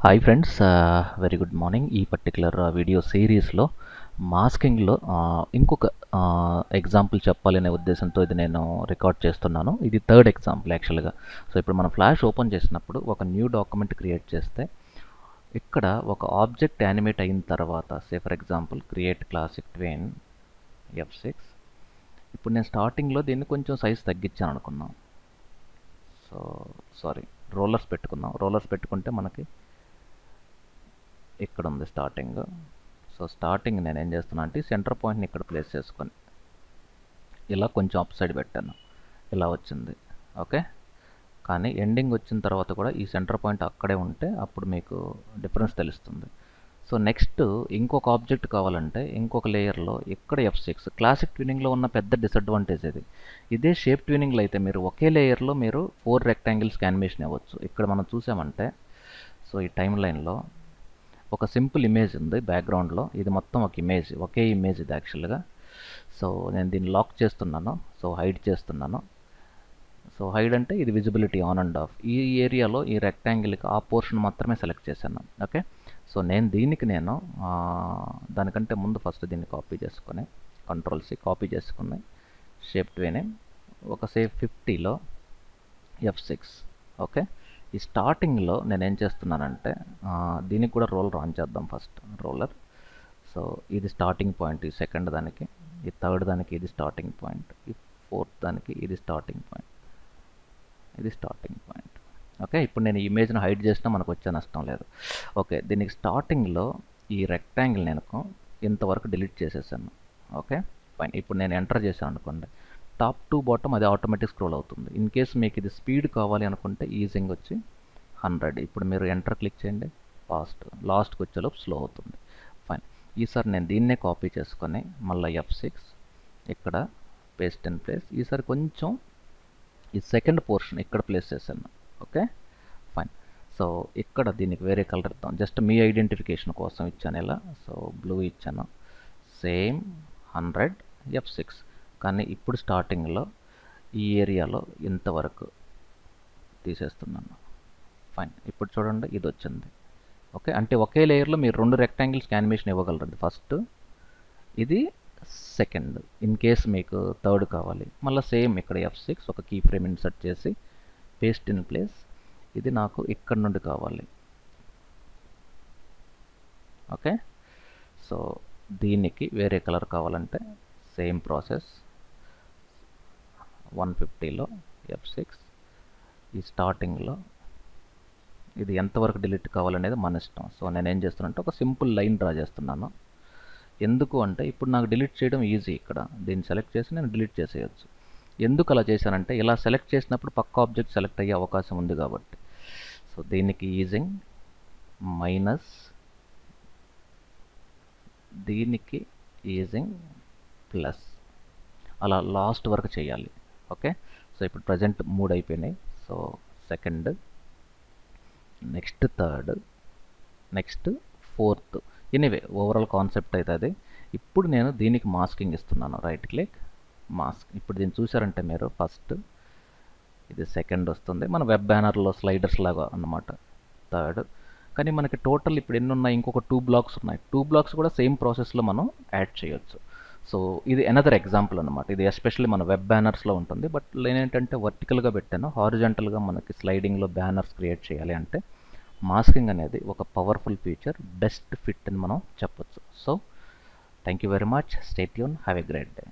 Hi friends, very good morning. ఈ particular video సిరీస్లో మాస్కింగ్లో ఇంకొక ఎగ్జాంపుల్ చెప్పాలనే ఉద్దేశంతో ఇది నేను రికార్డ్ చేస్తున్నాను. ఇది థర్డ్ ఎగ్జాంపుల్ యాక్చువల్గా. సో ఇప్పుడు మనం ఫ్లాష్ ఓపెన్ చేసినప్పుడు ఒక న్యూ డాక్యుమెంట్ క్రియేట్ చేస్తే ఇక్కడ ఒక ఆబ్జెక్ట్ యానిమేట్ అయిన తర్వాత for example create classic twine F6. ఇప్పుడు నేను స్టార్టింగ్లో దీన్ని కొంచెం సైజ్ తగ్గించాను అనుకున్నాం. సో సారీ, రోలర్స్ పెట్టుకుందాం. రోలర్స్ పెట్టుకుంటే మనకి ఇక్కడ ఉంది స్టార్టింగ్. సో స్టార్టింగ్ నేను ఏం చేస్తున్నా అంటే సెంటర్ పాయింట్ని ఇక్కడ ప్లేస్ చేసుకొని ఇలా కొంచెం అప్ సైడ్ పెట్టాను, ఇలా వచ్చింది. ఓకే, కానీ ఎండింగ్ వచ్చిన తర్వాత కూడా ఈ సెంటర్ పాయింట్ అక్కడే ఉంటే అప్పుడు మీకు డిఫరెన్స్ తెలుస్తుంది. సో నెక్స్ట్ ఇంకొక ఆబ్జెక్ట్ కావాలంటే ఇంకొక లేయర్లో ఇక్కడ F6. క్లాసిక్ ట్యూనింగ్లో ఉన్న పెద్ద డిసడ్వాంటేజ్ ఇది. ఇదే షేప్ ట్యూనింగ్లో అయితే మీరు ఒకే లేయర్లో మీరు 4 రెక్టాంగిల్స్కి యానిమేషన్ ఇవ్వచ్చు. ఇక్కడ మనం చూసామంటే సో ఈ టైం లైన్లో ఒక సింపుల్ ఇమేజ్ ఉంది బ్యాక్గ్రౌండ్లో. ఇది మొత్తం ఒక ఇమేజ్, ఒకే ఇమేజ్ ఇది యాక్చువల్గా. సో నేను దీన్ని లాక్ చేస్తున్నాను, సో హైడ్ చేస్తున్నాను. సో హైడ్ అంటే ఇది విజిబిలిటీ ఆన్ అండ్ ఆఫ్. ఈ ఏరియాలో ఈ రెక్టాంగిల్కి ఆ పోర్షన్ మాత్రమే సెలెక్ట్ చేశాను. ఓకే, సో నేను దానికంటే ముందు ఫస్ట్ దీన్ని కాపీ చేసుకొని Ctrl+C కాపీ చేసుకుని షేప్ ట్వైన్ ఒక సేవ్ 50లో F6. ఓకే, ఈ స్టార్టింగ్లో నేను ఏం చేస్తున్నానంటే దీనికి కూడా రోలర్ ఆన్ చేద్దాం ఫస్ట్. రోలర్, సో ఇది స్టార్టింగ్ పాయింట్. ఈ సెకండ్ దానికి, ఈ థర్డ్ దానికి ఇది స్టార్టింగ్ పాయింట్, ఈ ఫోర్త్ దానికి ఇది స్టార్టింగ్ పాయింట్, ఇది స్టార్టింగ్ పాయింట్. ఓకే, ఇప్పుడు నేను ఇమేజ్ను హైడ్ చేసినా మనకు వచ్చే నష్టం లేదు. ఓకే, దీనికి స్టార్టింగ్లో ఈ రెక్టాంగిల్ నేను ఇంతవరకు డిలీట్ చేసేసాను. Okay fine. ఇప్పుడు నేను ఎంటర్ చేశాను అనుకోండి, టాప్ టు బాటమ్ అది ఆటోమేటిక్ స్క్రోల్ అవుతుంది. ఇన్ కేసు మీకు ఇది స్పీడ్ కావాలి అనుకుంటే ఈజింగ్ వచ్చి 100. ఇప్పుడు మీరు ఎంటర్ క్లిక్ చేయండి, ఫాస్ట్. లాస్ట్కి వచ్చేలోపు స్లో అవుతుంది. ఫైన్. ఈసారి నేను దీన్నే కాపీ చేసుకొని మళ్ళీ F6 ఇక్కడ పేస్ట్ ఇన్ ప్లేస్. ఈసారి కొంచెం ఈ సెకండ్ పోర్షన్ ఇక్కడ ప్లేస్ చేశాను. Okay fine. సో ఇక్కడ దీనికి వేరే కలర్ ఇద్దాం, జస్ట్ మీ ఐడెంటిఫికేషన్ కోసం ఇచ్చాను ఇలా. సో బ్లూ ఇచ్చాను. Same 100 F6. కానీ ఇప్పుడు స్టార్టింగ్లో ఈ ఏరియాలో ఇంతవరకు తీసేస్తున్నాను. ఫైన్. ఇప్పుడు చూడండి ఇది వచ్చింది. ఓకే, అంటే ఒకే లేయర్లో మీరు 2 రెక్టాంగిల్స్కి యానిమేషన్ ఇవ్వగలరు. ఫస్ట్ ఇది, సెకండ్. ఇన్ కేస్ మీకు థర్డ్ కావాలి, మళ్ళీ సేమ్ ఇక్కడ F6 ఒక కీ ఫ్రేమ్ ఇన్సర్ట్ చేసి పేస్ట్ ఇన్ ప్లేస్. ఇది నాకు ఇక్కడ నుండి కావాలి. ఓకే, సో దీనికి వేరే కలర్ కావాలంటే సేమ్ ప్రాసెస్ 150లో F6. ఈ స్టార్టింగ్లో ఇది ఎంతవరకు డిలీట్ కావాలనేది మన ఇష్టం. సో నేను ఏం చేస్తున్నానంటే ఒక సింపుల్ లైన్ డ్రా చేస్తున్నాను. ఎందుకు అంటే ఇప్పుడు నాకు డిలీట్ చేయడం ఈజీ. ఇక్కడ దీన్ని సెలెక్ట్ చేసి నేను డిలీట్ చేసేయచ్చు. ఎందుకు అలా చేశానంటే ఇలా సెలెక్ట్ చేసినప్పుడు పక్క ఆబ్జెక్ట్ సెలెక్ట్ అయ్యే అవకాశం ఉంది కాబట్టి. సో దీనికి ఈజింగ్ మైనస్, దీనికి ఈజింగ్ ప్లస్, అలా లాస్ట్ వరకు చేయాలి. ఓకే, సో ఇప్పుడు ప్రజెంట్ 3 అయిపోయినాయి. So second, next third, next fourth. Anyway overall concept అయితే అది. ఇప్పుడు నేను దీనికి మాస్కింగ్ ఇస్తున్నాను. Right click, mask. ఇప్పుడు దీన్ని చూసారంటే మీరు ఫస్ట్ ఇది సెకండ్ వస్తుంది, మన వెబ్ బ్యానర్లో స్లైడర్స్ లాగా అన్నమాట. థర్డ్, కానీ మనకి టోటల్ ఇప్పుడు ఎన్ని ఉన్నాయి, ఇంకొక 2 బ్లాక్స్ ఉన్నాయి. 2 బ్లాక్స్ కూడా సేమ్ ప్రాసెస్లో మనం యాడ్ చేయొచ్చు. సో ఇది అనదర్ ఎగ్జాంపుల్ అనమాట. ఇది ఎస్పెషల్లీ మన వెబ్ బ్యానర్స్లో ఉంటుంది. బట్ నేనేంటంటే వర్టికల్గా పెట్టాను. హారిజాంటల్గా మనకి స్లైడింగ్లో బ్యానర్స్ క్రియేట్ చేయాలి అంటే మాస్కింగ్ అనేది ఒక పవర్ఫుల్ ఫీచర్, బెస్ట్ ఫిట్ అని మనం చెప్పొచ్చు. So thank you very much. Stay tune, have a great day.